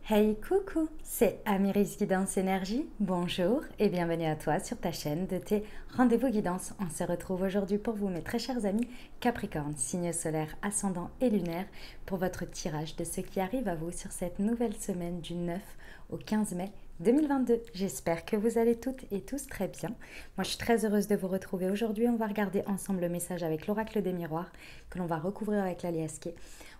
Hey coucou, c'est Amiris Guidance Énergie, bonjour et bienvenue à toi sur ta chaîne de tes rendez-vous guidance. On se retrouve aujourd'hui pour vous mes très chers amis Capricorne, signe solaire, ascendant et lunaire, pour votre tirage de ce qui arrive à vous sur cette nouvelle semaine du 9 au 15 mai 2022. J'espère que vous allez toutes et tous très bien. Moi je suis très heureuse de vous retrouver aujourd'hui. On va regarder ensemble le message avec l'oracle des miroirs que l'on va recouvrir avec l'aliasqué.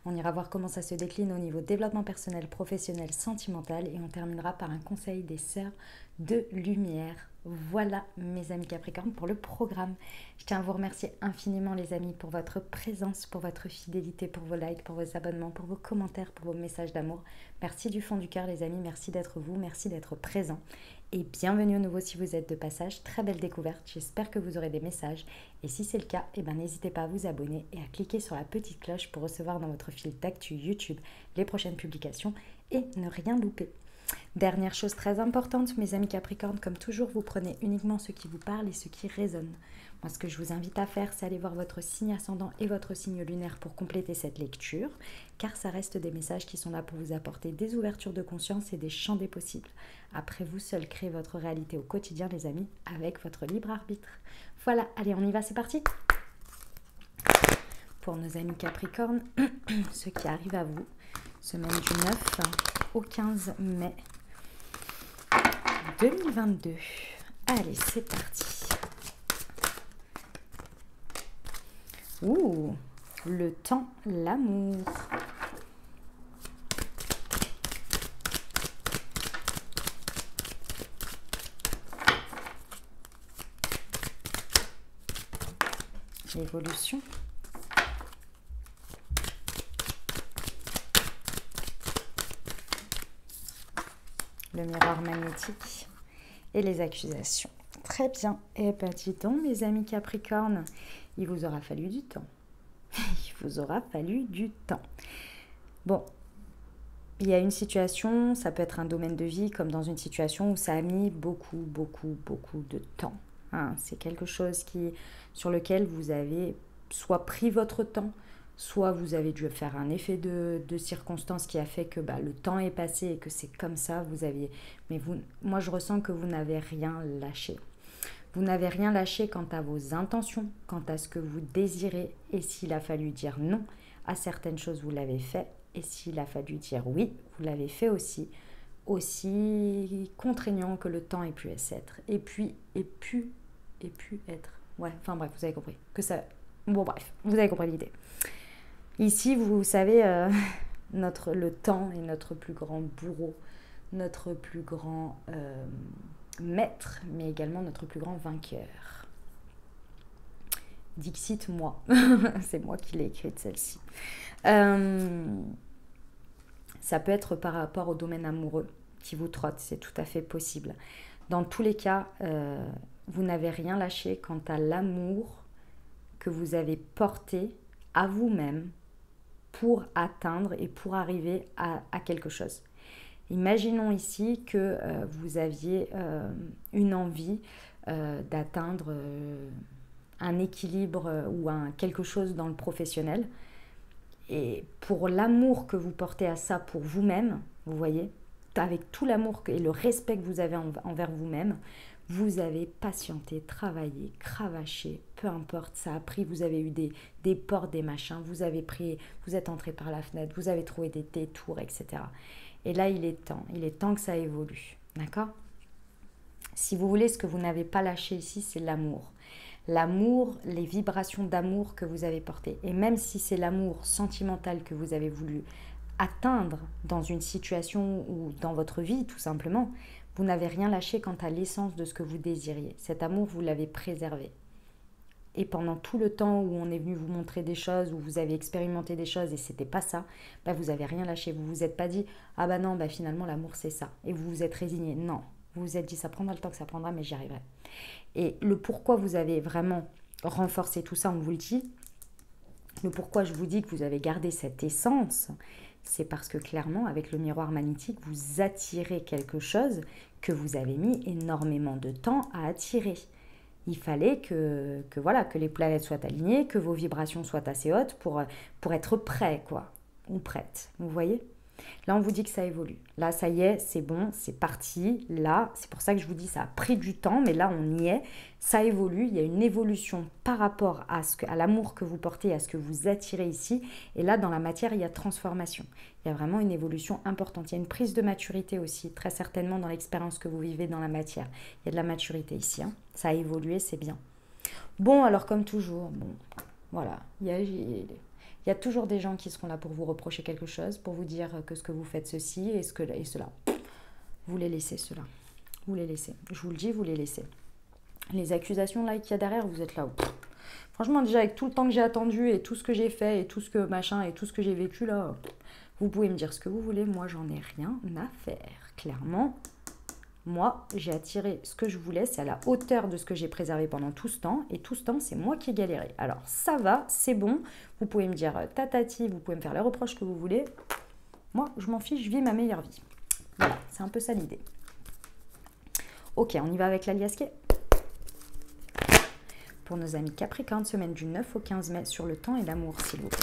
On ira voir comment ça se décline au niveau développement personnel, professionnel, sentimental et on terminera par un conseil des sœurs de lumière. Voilà mes amis Capricorne pour le programme. Je tiens à vous remercier infiniment les amis pour votre présence, pour votre fidélité, pour vos likes, pour vos abonnements, pour vos commentaires, pour vos messages d'amour. Merci du fond du cœur les amis, merci d'être vous, merci d'être présent. Et bienvenue au nouveau si vous êtes de passage, très belle découverte, j'espère que vous aurez des messages et si c'est le cas, n'hésitez pas à vous abonner et à cliquer sur la petite cloche pour recevoir dans votre fil d'actu YouTube les prochaines publications et ne rien louper. Dernière chose très importante, mes amis Capricorne, comme toujours, vous prenez uniquement ce qui vous parle et ce qui résonne. Moi, ce que je vous invite à faire, c'est aller voir votre signe ascendant et votre signe lunaire pour compléter cette lecture, car ça reste des messages qui sont là pour vous apporter des ouvertures de conscience et des champs des possibles. Après, vous seul créez votre réalité au quotidien, les amis, avec votre libre arbitre. Voilà, allez, on y va, c'est parti. Pour nos amis Capricorne, ce qui arrive à vous, semaine du 9 au 15 mai 2022. Allez, c'est parti. Ouh, le temps, l'amour. L'évolution. Le miroir magnétique et les accusations. Très bien. Et bien, dis donc, mes amis Capricorne, il vous aura fallu du temps. Il vous aura fallu du temps. Bon, il y a une situation, ça peut être un domaine de vie, comme dans une situation où ça a mis beaucoup de temps. Hein, c'est quelque chose sur lequel vous avez soit pris votre temps, soit vous avez dû faire un effet de circonstance qui a fait que le temps est passé et que c'est comme ça, moi je ressens que vous n'avez rien lâché. Vous n'avez rien lâché quant à vos intentions, quant à ce que vous désirez, et s'il a fallu dire non à certaines choses, vous l'avez fait, et s'il a fallu dire oui, vous l'avez fait aussi contraignant que le temps ait pu être, et puis être. Ouais, enfin bref, vous avez compris. Bon bref, vous avez compris l'idée. Ici, vous savez, le temps est notre plus grand bourreau, notre plus grand maître, mais également notre plus grand vainqueur. Dixit, moi. C'est moi qui l'ai écrite, celle-ci. Ça peut être par rapport au domaine amoureux qui vous trotte, c'est tout à fait possible. Dans tous les cas, vous n'avez rien lâché quant à l'amour que vous avez porté à vous-même pour atteindre et pour arriver à quelque chose. Imaginons ici que vous aviez une envie d'atteindre un équilibre ou quelque chose dans le professionnel. Et pour l'amour que vous portez à ça pour vous-même, vous voyez, avec tout l'amour et le respect que vous avez envers vous-même, vous avez patienté, travaillé, cravaché, peu importe, ça a pris, vous avez eu des portes, des machins, vous êtes entré par la fenêtre, vous avez trouvé des détours, etc. Et là, il est temps que ça évolue, d'accord? Si vous voulez, ce que vous n'avez pas lâché ici, c'est l'amour. L'amour, les vibrations d'amour que vous avez portées. Et même si c'est l'amour sentimental que vous avez voulu atteindre dans une situation ou dans votre vie, tout simplement, vous n'avez rien lâché quant à l'essence de ce que vous désiriez. Cet amour, vous l'avez préservé. Et pendant tout le temps où on est venu vous montrer des choses, où vous avez expérimenté des choses et c'était pas ça, vous n'avez rien lâché. Vous vous êtes pas dit « Ah non, finalement l'amour c'est ça ». Et vous vous êtes résigné. Non, vous vous êtes dit « Ça prendra le temps que ça prendra, mais j'y arriverai ». Et le pourquoi vous avez vraiment renforcé tout ça, on vous le dit. Le pourquoi je vous dis que vous avez gardé cette essence, c'est parce que clairement, avec le miroir magnétique, vous attirez quelque chose que vous avez mis énormément de temps à attirer. Il fallait que les planètes soient alignées, que vos vibrations soient assez hautes pour être prêts, ou prêtes. Vous voyez ? Là, on vous dit que ça évolue. Là, ça y est, c'est bon, c'est parti. Là, c'est pour ça que je vous dis ça a pris du temps, mais là, on y est. Ça évolue. Il y a une évolution par rapport à l'amour que vous portez, à ce que vous attirez ici. Et là, dans la matière, il y a transformation. Il y a vraiment une évolution importante. Il y a une prise de maturité aussi, très certainement dans l'expérience que vous vivez dans la matière. Il y a de la maturité ici. Hein. Ça a évolué, c'est bien. Bon, alors comme toujours, bon, voilà, il y a toujours des gens qui seront là pour vous reprocher quelque chose, pour vous dire que ce que vous faites ceci et cela. Vous les laissez, cela. Vous les laissez. Je vous le dis, vous les laissez. Les accusations là qu'il y a derrière, vous êtes là. Franchement, déjà avec tout le temps que j'ai attendu et tout ce que j'ai fait et tout ce que machin et tout ce que j'ai vécu là, vous pouvez me dire ce que vous voulez. Moi, j'en ai rien à faire. Clairement, moi, j'ai attiré ce que je voulais, c'est à la hauteur de ce que j'ai préservé pendant tout ce temps. Et tout ce temps, c'est moi qui ai galéré. Alors, ça va, c'est bon. Vous pouvez me dire tatati, vous pouvez me faire les reproches que vous voulez. Moi, je m'en fiche, je vis ma meilleure vie. Voilà, c'est un peu ça l'idée. Ok, on y va avec l'aliasqué. Pour nos amis Capricorne, semaine du 9 au 15 mai, sur le temps et l'amour, s'il vous plaît.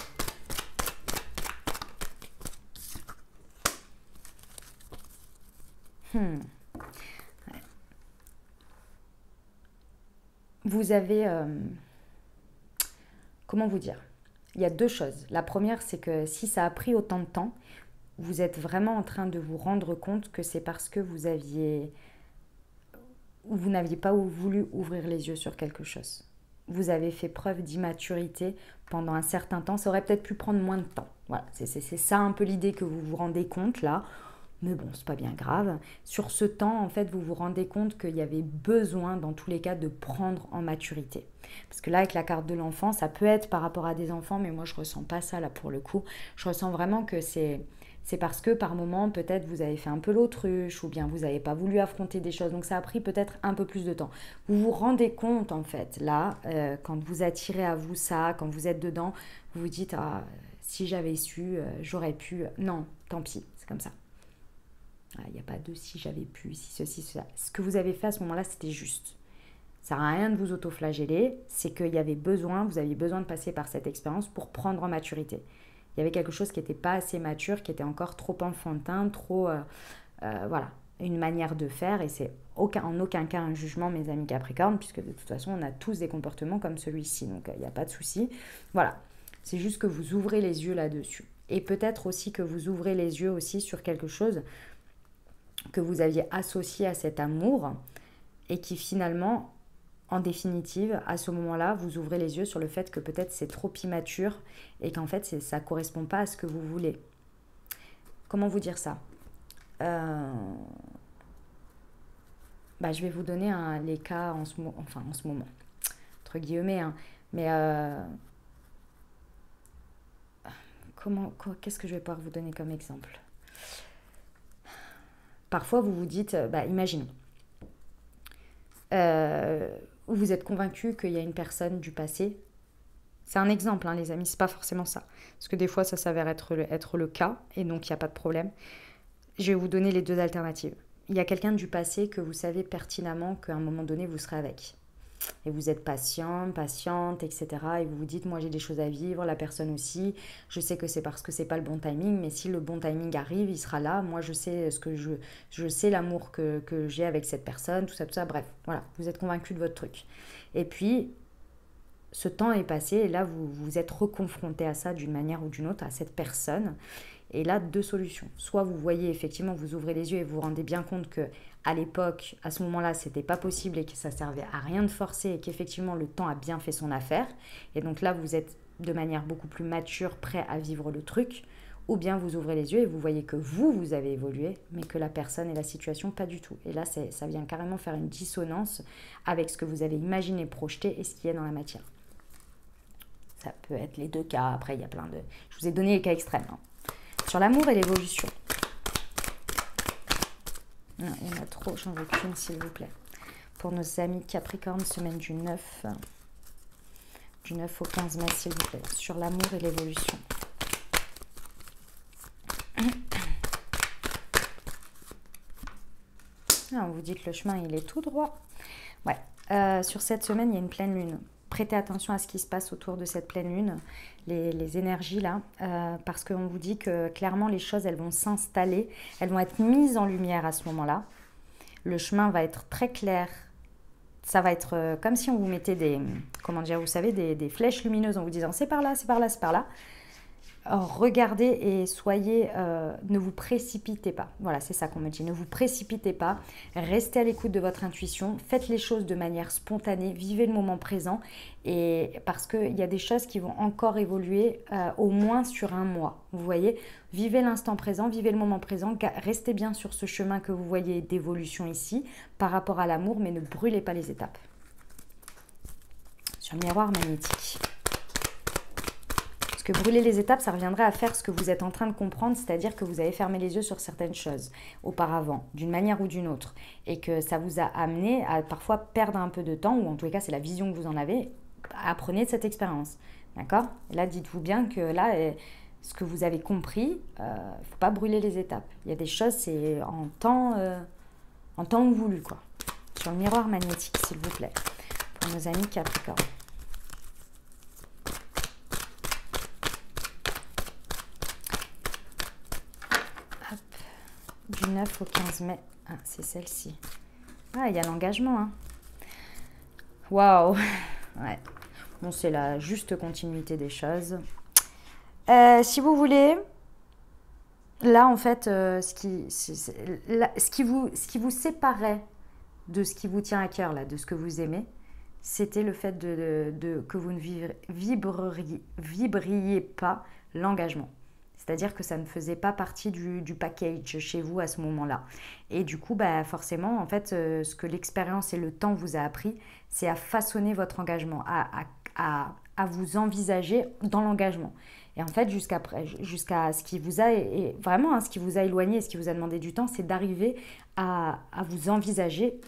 Vous avez... comment vous dire? Il y a deux choses. La première, c'est que si ça a pris autant de temps, vous êtes vraiment en train de vous rendre compte que c'est parce que vous n'aviez pas voulu ouvrir les yeux sur quelque chose. Vous avez fait preuve d'immaturité pendant un certain temps. Ça aurait peut-être pu prendre moins de temps. Voilà, c'est ça un peu l'idée que vous vous rendez compte là. Mais bon, c'est pas bien grave. Sur ce temps, en fait, vous vous rendez compte qu'il y avait besoin, dans tous les cas, de prendre en maturité. Parce que là, avec la carte de l'enfant, ça peut être par rapport à des enfants, mais moi, je ressens pas ça, là, pour le coup. Je ressens vraiment que c'est parce que, par moment, peut-être, vous avez fait un peu l'autruche, ou bien vous n'avez pas voulu affronter des choses. Donc, ça a pris peut-être un peu plus de temps. Vous vous rendez compte, en fait, là, quand vous attirez à vous ça, quand vous êtes dedans, vous vous dites, ah, si j'avais su, j'aurais pu. Non, tant pis, c'est comme ça. Il n'y a pas de si j'avais pu, si ceci, cela. Ce que vous avez fait à ce moment-là, c'était juste. Ça n'a rien de vous autoflageller, c'est qu'il y avait besoin, vous aviez besoin de passer par cette expérience pour prendre en maturité. Il y avait quelque chose qui n'était pas assez mature, qui était encore trop enfantin, trop... voilà, une manière de faire, et c'est en aucun cas un jugement, mes amis Capricorne, puisque de toute façon, on a tous des comportements comme celui-ci, donc il n'y a pas de souci. Voilà, c'est juste que vous ouvrez les yeux là-dessus. Et peut-être aussi que vous ouvrez les yeux aussi sur quelque chose que vous aviez associé à cet amour et qui finalement, en définitive, à ce moment-là, vous ouvrez les yeux sur le fait que peut-être c'est trop immature et qu'en fait, ça ne correspond pas à ce que vous voulez. Comment vous dire ça? Je vais vous donner les cas en ce moment, entre guillemets, hein, mais qu'est-ce que je vais pouvoir vous donner comme exemple? Parfois, vous vous dites, imaginons, vous êtes convaincu qu'il y a une personne du passé. C'est un exemple, hein, les amis, c'est pas forcément ça. Parce que des fois, ça s'avère être le cas, et donc il n'y a pas de problème. Je vais vous donner les deux alternatives. Il y a quelqu'un du passé que vous savez pertinemment qu'à un moment donné, vous serez avec. Et vous êtes patiente, etc. Et vous vous dites, moi j'ai des choses à vivre, la personne aussi. Je sais que c'est parce que c'est pas le bon timing, mais si le bon timing arrive, il sera là. Moi je sais je sais l'amour que j'ai avec cette personne, tout ça. Bref, voilà, vous êtes convaincu de votre truc. Et puis, ce temps est passé et là vous vous êtes reconfronté à ça d'une manière ou d'une autre, à cette personne. Et là, deux solutions. Soit vous voyez effectivement, vous ouvrez les yeux et vous vous rendez bien compte que à l'époque, à ce moment-là, c'était pas possible et que ça servait à rien de forcer et qu'effectivement le temps a bien fait son affaire. Et donc là, vous êtes de manière beaucoup plus mature, prêt à vivre le truc. Ou bien vous ouvrez les yeux et vous voyez que vous avez évolué, mais que la personne et la situation, pas du tout. Et là, ça vient carrément faire une dissonance avec ce que vous avez imaginé, projeté et ce qui est dans la matière. Ça peut être les deux cas. Après, il y a plein de... Je vous ai donné les cas extrêmes, hein. Sur l'amour et l'évolution. Non, il y en a trop, j'en veux qu'une s'il vous plaît. Pour nos amis Capricorne, semaine du 9 au 15 mai s'il vous plaît. Sur l'amour et l'évolution. On vous dit que le chemin il est tout droit. Ouais. Sur cette semaine, il y a une pleine lune. prêtez attention à ce qui se passe autour de cette pleine lune, les énergies là, parce qu'on vous dit que clairement les choses, elles vont s'installer, elles vont être mises en lumière à ce moment-là. Le chemin va être très clair. Ça va être comme si on vous mettait des, comment dire, vous savez, des flèches lumineuses en vous disant c'est par là, c'est par là, c'est par là. Alors, regardez et soyez, ne vous précipitez pas. Voilà, c'est ça qu'on me dit. Ne vous précipitez pas. Restez à l'écoute de votre intuition. Faites les choses de manière spontanée. Vivez le moment présent. Et parce qu'il y a des choses qui vont encore évoluer au moins sur un mois. Vous voyez, vivez l'instant présent, vivez le moment présent. Restez bien sur ce chemin que vous voyez d'évolution ici par rapport à l'amour, mais ne brûlez pas les étapes. Sur le miroir magnétique. Parce que brûler les étapes, ça reviendrait à faire ce que vous êtes en train de comprendre, c'est-à-dire que vous avez fermé les yeux sur certaines choses auparavant, d'une manière ou d'une autre, et que ça vous a amené à parfois perdre un peu de temps, ou en tous les cas, c'est la vision que vous en avez. Apprenez de cette expérience, d'accord? Là, dites-vous bien que là, ce que vous avez compris, il ne faut pas brûler les étapes. Il y a des choses, c'est en temps voulu, quoi. Sur le miroir magnétique, s'il vous plaît, pour nos amis Capricorne. Du 9 au 15 mai. Ah, c'est celle-ci. Ah, il y a l'engagement. Hein. Waouh. Ouais. Bon, c'est la juste continuité des choses. Si vous voulez, là, en fait, ce qui vous séparait de ce qui vous tient à cœur, là, de ce que vous aimez, c'était le fait que vous ne vibriez pas l'engagement. C'est-à-dire que ça ne faisait pas partie du package chez vous à ce moment-là. Et du coup, bah, forcément, en fait, ce que l'expérience et le temps vous a appris, c'est à façonner votre engagement, à vous envisager dans l'engagement. Et en fait, jusqu'à ce qui vous a, et vraiment, hein, ce qui vous a éloigné, ce qui vous a demandé du temps, c'est d'arriver à vous envisager,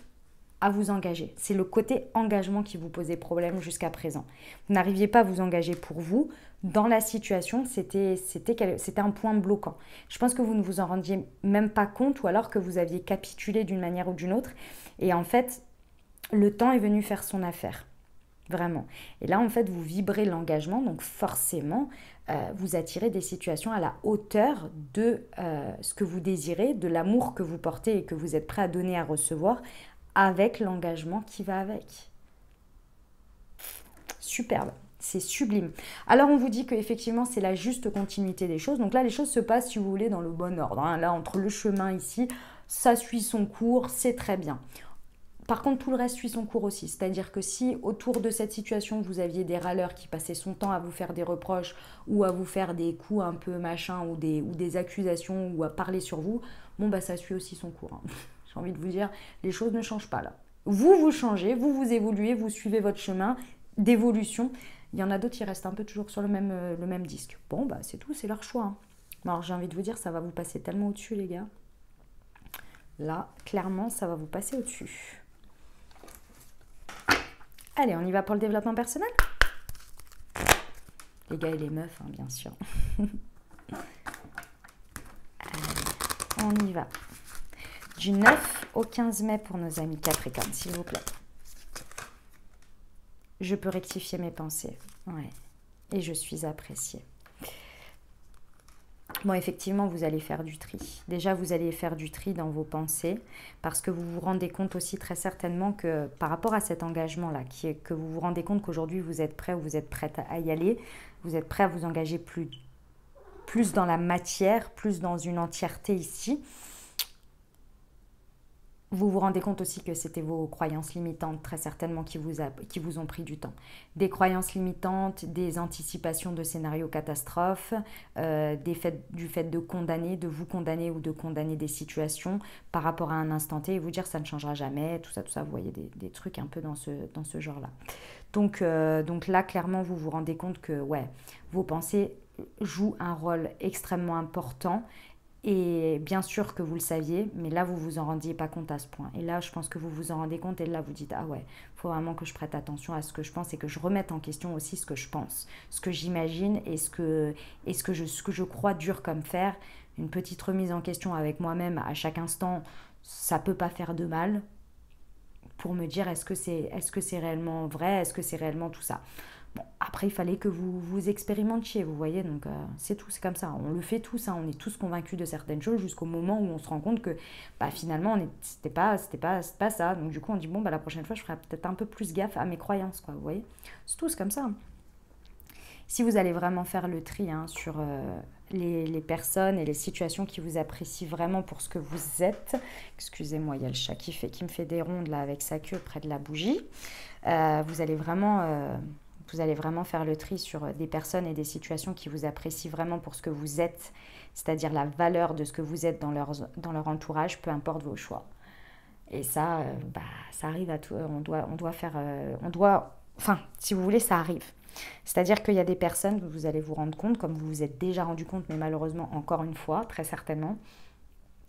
à vous engager. C'est le côté engagement qui vous posait problème jusqu'à présent. Vous n'arriviez pas à vous engager pour vous. Dans la situation, c'était un point bloquant. Je pense que vous ne vous en rendiez même pas compte ou alors que vous aviez capitulé d'une manière ou d'une autre. Et en fait, le temps est venu faire son affaire. Vraiment. Et là, en fait, vous vibrez l'engagement. Donc forcément, vous attirez des situations à la hauteur de ce que vous désirez, de l'amour que vous portez et que vous êtes prêt à donner, à recevoir, avec l'engagement qui va avec. Superbe, c'est sublime. Alors on vous dit qu'effectivement c'est la juste continuité des choses. Donc là les choses se passent, si vous voulez, dans le bon ordre. Hein. Là entre le chemin ici, ça suit son cours, c'est très bien. Par contre, tout le reste suit son cours aussi. C'est-à-dire que si autour de cette situation, vous aviez des râleurs qui passaient son temps à vous faire des reproches ou à vous faire des coups un peu machin ou des accusations ou à parler sur vous, bon bah ça suit aussi son cours. Hein. J'ai envie de vous dire, les choses ne changent pas là. Vous changez, vous évoluez, vous suivez votre chemin d'évolution. Il y en a d'autres qui restent un peu toujours sur le même disque. Bon, bah c'est tout, c'est leur choix. Hein. Alors j'ai envie de vous dire, ça va vous passer tellement au-dessus, les gars. Là, clairement, ça va vous passer au-dessus. Allez, on y va pour le développement personnel. Les gars et les meufs, hein, bien sûr. Allez, on y va. Du 9 au 15 mai pour nos amis Capricorne, s'il vous plaît. Je peux rectifier mes pensées. Ouais. Et je suis appréciée. Bon, effectivement, vous allez faire du tri. Déjà, vous allez faire du tri dans vos pensées parce que vous vous rendez compte aussi très certainement que par rapport à cet engagement-là, que vous vous rendez compte qu'aujourd'hui, vous êtes prêt ou vous êtes prête à y aller, vous êtes prêt à vous engager plus dans la matière, plus dans une entièreté ici. Vous vous rendez compte aussi que c'était vos croyances limitantes, très certainement, qui vous ont pris du temps. Des croyances limitantes, des anticipations de scénarios catastrophes, du fait de vous condamner ou de condamner des situations par rapport à un instant T et vous dire ça ne changera jamais, tout ça, vous voyez des trucs un peu dans ce genre-là. Donc là, clairement, vous vous rendez compte que ouais, vos pensées jouent un rôle extrêmement important. Et bien sûr que vous le saviez, mais là, vous ne vous en rendiez pas compte à ce point. Et là, je pense que vous vous en rendez compte et là, vous dites « Ah ouais, il faut vraiment que je prête attention à ce que je pense et que je remette en question aussi ce que je pense, ce que j'imagine et ce que je crois dur comme fer. Une petite remise en question avec moi-même à chaque instant, ça ne peut pas faire de mal. pour me dire est-ce que c'est réellement vrai, est-ce que c'est réellement tout ça. Bon, après, il fallait que vous expérimentiez, vous voyez, donc c'est tout, c'est comme ça. On le fait tous, hein, on est tous convaincus de certaines choses jusqu'au moment où on se rend compte que finalement, c'était pas ça. Donc du coup, on dit, bon, la prochaine fois, je ferai peut-être un peu plus gaffe à mes croyances, quoi, vous voyez. C'est tous comme ça. Si vous allez vraiment faire le tri sur les personnes et les situations qui vous apprécient vraiment pour ce que vous êtes, excusez-moi, il y a le chat qui me fait des rondes là avec sa queue près de la bougie, vous allez vraiment faire le tri sur des personnes et des situations qui vous apprécient vraiment pour ce que vous êtes, c'est-à-dire la valeur de ce que vous êtes dans leur entourage, peu importe vos choix. Et ça, ça arrive à tout. Enfin, si vous voulez, ça arrive. C'est-à-dire qu'il y a des personnes, vous allez vous rendre compte, comme vous vous êtes déjà rendu compte, mais malheureusement, encore une fois, très certainement,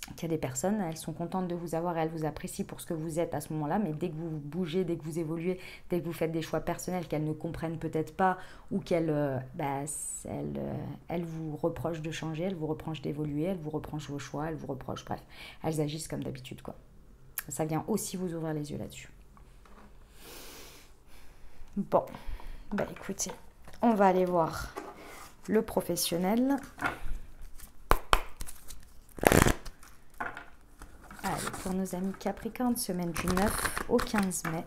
qu'il y a des personnes, elles sont contentes de vous avoir, elles vous apprécient pour ce que vous êtes à ce moment-là, mais dès que vous bougez, dès que vous évoluez, dès que vous faites des choix personnels qu'elles ne comprennent peut-être pas, ou qu'elles vous reprochent de changer, elles vous reprochent d'évoluer, elles vous reprochent vos choix, elles vous reprochent, bref, elles agissent comme d'habitude, quoi. Ça vient aussi vous ouvrir les yeux là-dessus. Bon, écoutez, on va aller voir le professionnel. Allez, pour nos amis Capricorne, semaine du 9 au 15 mai.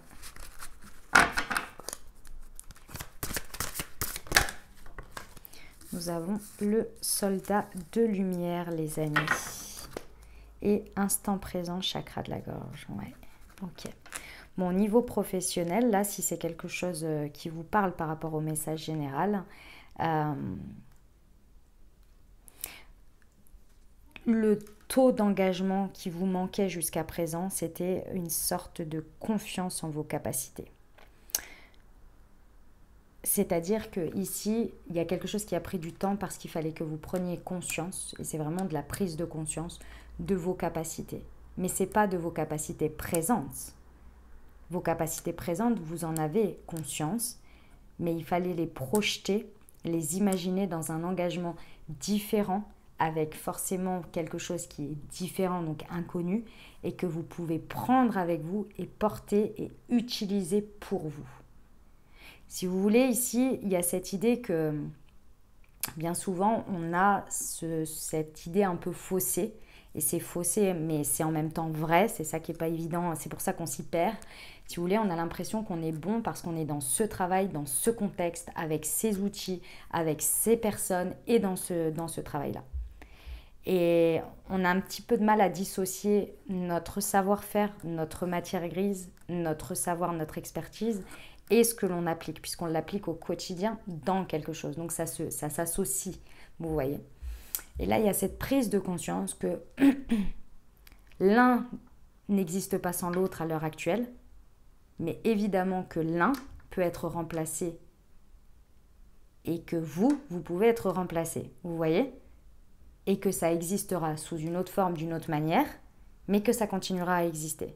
Nous avons le soldat de lumière, les amis. Et instant présent, chakra de la gorge. Ouais, ok. Bon, niveau professionnel, là, si c'est quelque chose qui vous parle par rapport au message général, le taux d'engagement qui vous manquait jusqu'à présent, c'était une sorte de confiance en vos capacités. C'est-à-dire qu'ici, il y a quelque chose qui a pris du temps parce qu'il fallait que vous preniez conscience, et c'est vraiment de la prise de conscience de vos capacités. Mais ce n'est pas de vos capacités présentes. Vos capacités présentes, vous en avez conscience, mais il fallait les projeter, les imaginer dans un engagement différent, avec forcément quelque chose qui est différent, donc inconnu, et que vous pouvez prendre avec vous et porter et utiliser pour vous. Si vous voulez, ici, il y a cette idée que bien souvent, on a cette idée un peu faussée, et c'est faussé, mais c'est en même temps vrai, c'est ça qui n'est pas évident, c'est pour ça qu'on s'y perd. Si vous voulez, on a l'impression qu'on est bon parce qu'on est dans ce travail, dans ce contexte, avec ces outils, avec ces personnes et dans ce travail-là. Et on a un petit peu de mal à dissocier notre savoir-faire, notre matière grise, notre savoir, notre expertise et ce que l'on applique, puisqu'on l'applique au quotidien dans quelque chose. Donc ça s'associe, vous voyez. Et là, il y a cette prise de conscience que l'un n'existe pas sans l'autre à l'heure actuelle, mais évidemment que l'un peut être remplacé et que vous pouvez être remplacé, vous voyez ? Et que ça existera sous une autre forme, d'une autre manière, mais que ça continuera à exister.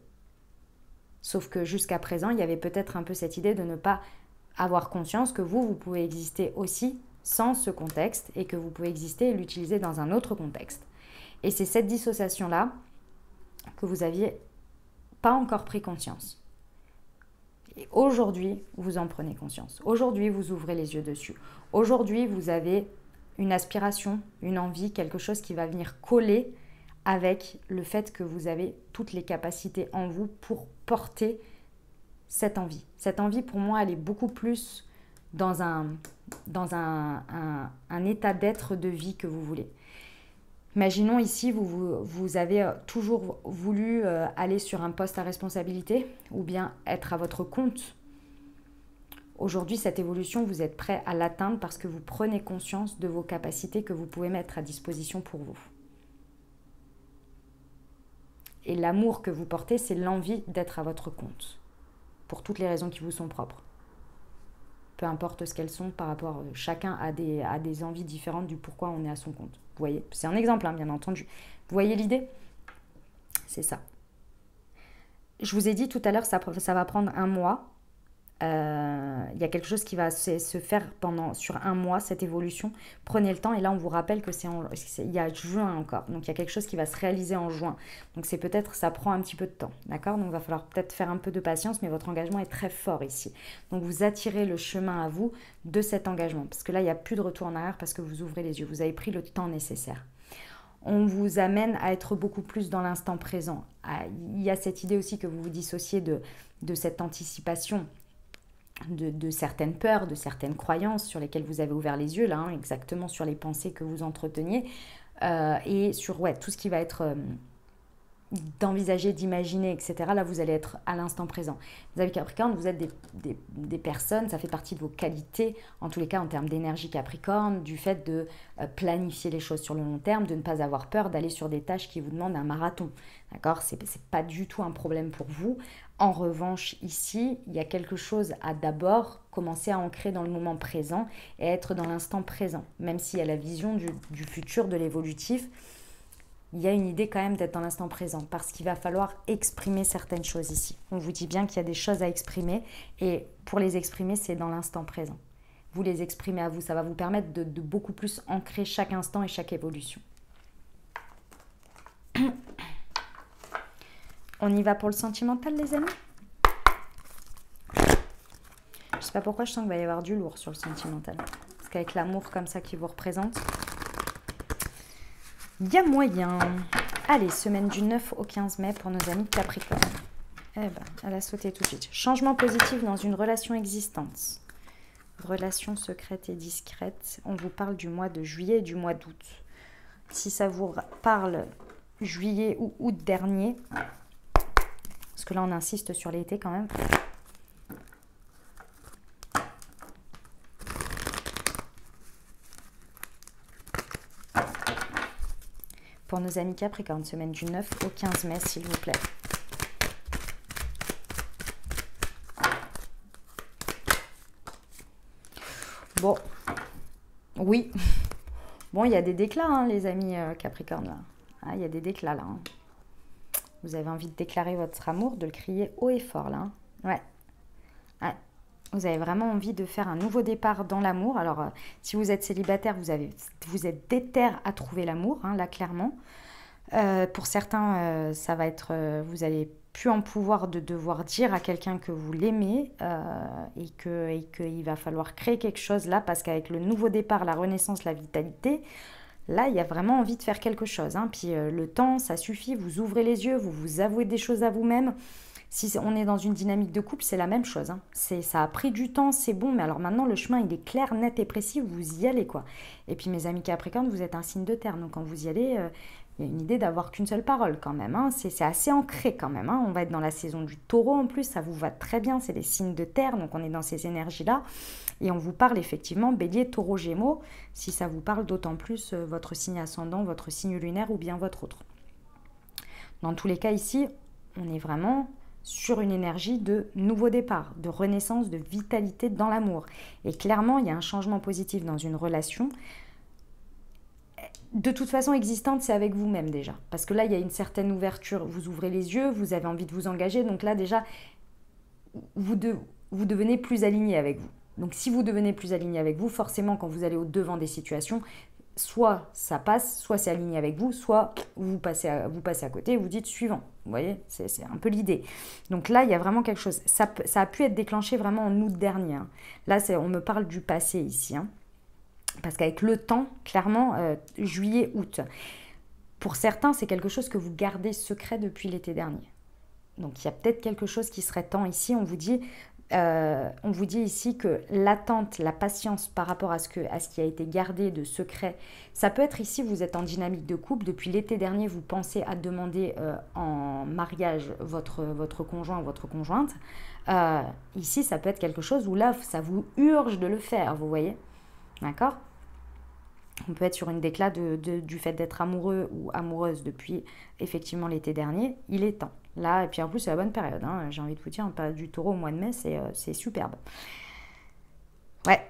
Sauf que jusqu'à présent, il y avait peut-être un peu cette idée de ne pas avoir conscience que vous pouvez exister aussi sans ce contexte et que vous pouvez exister et l'utiliser dans un autre contexte. Et c'est cette dissociation-là que vous n'aviez pas encore pris conscience. Et aujourd'hui, vous en prenez conscience. Aujourd'hui, vous ouvrez les yeux dessus. Aujourd'hui, vous avez une aspiration, une envie, quelque chose qui va venir coller avec le fait que vous avez toutes les capacités en vous pour porter cette envie. Cette envie, pour moi, elle est beaucoup plus dans un état d'être de vie que vous voulez. Imaginons ici, vous avez toujours voulu aller sur un poste à responsabilité ou bien être à votre compte. Aujourd'hui, cette évolution, vous êtes prêt à l'atteindre parce que vous prenez conscience de vos capacités que vous pouvez mettre à disposition pour vous. Et l'amour que vous portez, c'est l'envie d'être à votre compte, pour toutes les raisons qui vous sont propres. Peu importe ce qu'elles sont par rapport, chacun a des envies différentes du pourquoi on est à son compte. Vous voyez, c'est un exemple, bien entendu. Vous voyez l'idée ? C'est ça. Je vous ai dit tout à l'heure, ça va prendre 1 mois Il y a quelque chose qui va se faire sur un mois, cette évolution. Prenez le temps et là on vous rappelle que il y a juin encore. Donc il y a quelque chose qui va se réaliser en juin. Donc c'est peut-être, ça prend un petit peu de temps, d'accord? Donc il va falloir peut-être faire un peu de patience, mais votre engagement est très fort ici. Donc vous attirez le chemin à vous de cet engagement. Parce que là il n'y a plus de retour en arrière parce que vous ouvrez les yeux. Vous avez pris le temps nécessaire. On vous amène à être beaucoup plus dans l'instant présent. Il y a cette idée aussi que vous vous dissociez de cette anticipation de certaines peurs, de certaines croyances sur lesquelles vous avez ouvert les yeux, là, exactement sur les pensées que vous entreteniez, et sur tout ce qui va être d'envisager, d'imaginer, etc. Là, vous allez être à l'instant présent. Vous avez Capricorne, vous êtes des personnes, ça fait partie de vos qualités, en tous les cas en termes d'énergie Capricorne, du fait de planifier les choses sur le long terme, de ne pas avoir peur d'aller sur des tâches qui vous demandent un marathon. D'accord? C'est pas du tout un problème pour vous. En revanche, ici, il y a quelque chose à d'abord commencer à ancrer dans le moment présent et être dans l'instant présent. Même s'il y a la vision du futur, de l'évolutif, il y a une idée quand même d'être dans l'instant présent parce qu'il va falloir exprimer certaines choses ici. On vous dit bien qu'il y a des choses à exprimer et pour les exprimer, c'est dans l'instant présent. Vous les exprimez à vous, ça va vous permettre de beaucoup plus ancrer chaque instant et chaque évolution. On y va pour le sentimental, les amis? Je sais pas pourquoi je sens qu'il va y avoir du lourd sur le sentimental. Parce qu'avec l'amour comme ça qui vous représente, il y a moyen. Allez, semaine du 9 au 15 mai pour nos amis Capricorne. Eh ben, elle a sauté tout de suite. Changement positif dans une relation existante. Relation secrète et discrète. On vous parle du mois de juillet et du mois d'août. Si ça vous parle juillet ou août dernier, parce que là on insiste sur l'été quand même. Pour nos amis Capricorne, semaine du 9 au 15 mai, s'il vous plaît. Bon, oui. Bon, il y a des déclats, hein, les amis Capricorne, là. Ah, il y a des déclats, là. Hein. Vous avez envie de déclarer votre amour, de le crier haut et fort, là. Hein. Ouais. Ouais. Vous avez vraiment envie de faire un nouveau départ dans l'amour. Alors, si vous êtes célibataire, vous êtes déter à trouver l'amour, hein, là, clairement. Pour certains, ça va être... vous n'allez plus en pouvoir de devoir dire à quelqu'un que vous l'aimez et qu'il va falloir créer quelque chose là, parce qu'avec le nouveau départ, la renaissance, la vitalité, là, il y a vraiment envie de faire quelque chose. Hein. Puis le temps, ça suffit. Vous ouvrez les yeux, vous vous avouez des choses à vous-même. Si on est dans une dynamique de couple, c'est la même chose. Hein. Ça a pris du temps, c'est bon, mais alors maintenant, le chemin, il est clair, net et précis, vous y allez, quoi. Et puis, mes amis Capricorne, vous êtes un signe de terre, donc quand vous y allez, il y a une idée d'avoir qu'une seule parole, quand même. Hein. C'est assez ancré, quand même. Hein. On va être dans la saison du taureau, en plus, ça vous va très bien, c'est des signes de terre, donc on est dans ces énergies-là. Et on vous parle, effectivement, bélier, taureau, gémeaux, si ça vous parle d'autant plus votre signe ascendant, votre signe lunaire ou bien votre autre. Dans tous les cas, ici, on est vraiment sur une énergie de nouveau départ, de renaissance, de vitalité dans l'amour. Et clairement, il y a un changement positif dans une relation. De toute façon existante, c'est avec vous-même déjà. Parce que là, il y a une certaine ouverture. Vous ouvrez les yeux, vous avez envie de vous engager. Donc là, déjà, vous devenez plus aligné avec vous. Donc si vous devenez plus aligné avec vous, forcément, quand vous allez au-devant des situations, soit ça passe, soit c'est aligné avec vous, soit vous passez à côté et vous dites suivant. Vous voyez, c'est un peu l'idée. Donc là, il y a vraiment quelque chose. Ça a pu être déclenché vraiment en août dernier. Hein. Là, on me parle du passé ici. Hein. Parce qu'avec le temps, clairement, juillet, août. Pour certains, c'est quelque chose que vous gardez secret depuis l'été dernier. Donc il y a peut-être quelque chose qui serait temps ici. On vous dit ici que l'attente, la patience par rapport à ce qui a été gardé de secret, ça peut être ici, vous êtes en dynamique de couple, depuis l'été dernier, vous pensez à demander en mariage votre conjoint ou votre conjointe. Ici, ça peut être quelque chose où là, ça vous urge de le faire, vous voyez. D'accord ? On peut être sur une déclat du fait d'être amoureux ou amoureuse depuis effectivement l'été dernier. Il est temps. Là, et puis en plus, c'est la bonne période. Hein. J'ai envie de vous dire, pas du taureau au mois de mai, c'est superbe. Ouais.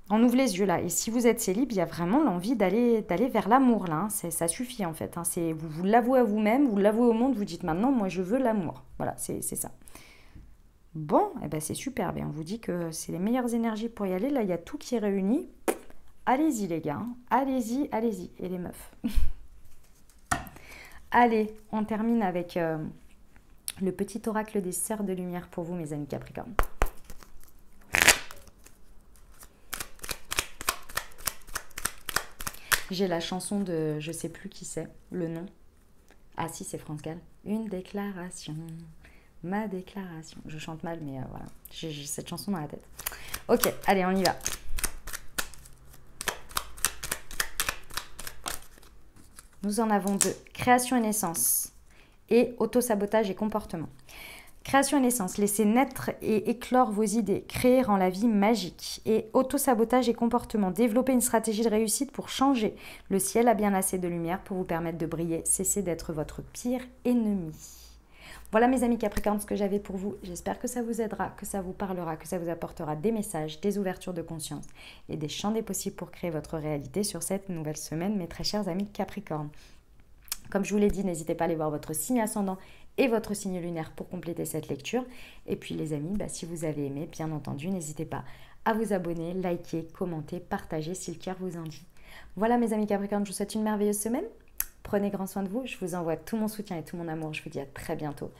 On ouvre les yeux là. Et si vous êtes célib, il y a vraiment l'envie d'aller vers l'amour là. Hein. Ça suffit en fait. Hein. Vous l'avouez à vous-même, vous l'avouez au monde, vous dites maintenant, moi je veux l'amour. Voilà, c'est ça. Bon, eh ben c'est super. Bien, on vous dit que c'est les meilleures énergies pour y aller. Là, il y a tout qui est réuni. Allez-y les gars, hein. Allez-y, allez-y. Et les meufs. Allez, on termine avec le petit oracle des sœurs de lumière pour vous, mes amis Capricorne. J'ai la chanson de, je sais plus qui c'est, le nom. Ah si, c'est France Gall. Une déclaration, ma déclaration. Je chante mal, mais voilà, j'ai cette chanson dans la tête. Ok, allez, on y va. Nous en avons deux. Création et naissance et autosabotage et comportement. Création et naissance, laissez naître et éclore vos idées, créer rend la vie magique. Et autosabotage et comportement, développer une stratégie de réussite pour changer. Le ciel a bien assez de lumière pour vous permettre de briller, cessez d'être votre pire ennemi. Voilà mes amis Capricorne, ce que j'avais pour vous. J'espère que ça vous aidera, que ça vous parlera, que ça vous apportera des messages, des ouvertures de conscience et des champs des possibles pour créer votre réalité sur cette nouvelle semaine, mes très chers amis Capricorne. Comme je vous l'ai dit, n'hésitez pas à aller voir votre signe ascendant et votre signe lunaire pour compléter cette lecture. Et puis les amis, si vous avez aimé, bien entendu, n'hésitez pas à vous abonner, liker, commenter, partager si le cœur vous en dit. Voilà mes amis Capricorne, je vous souhaite une merveilleuse semaine. Prenez grand soin de vous, je vous envoie tout mon soutien et tout mon amour. Je vous dis à très bientôt.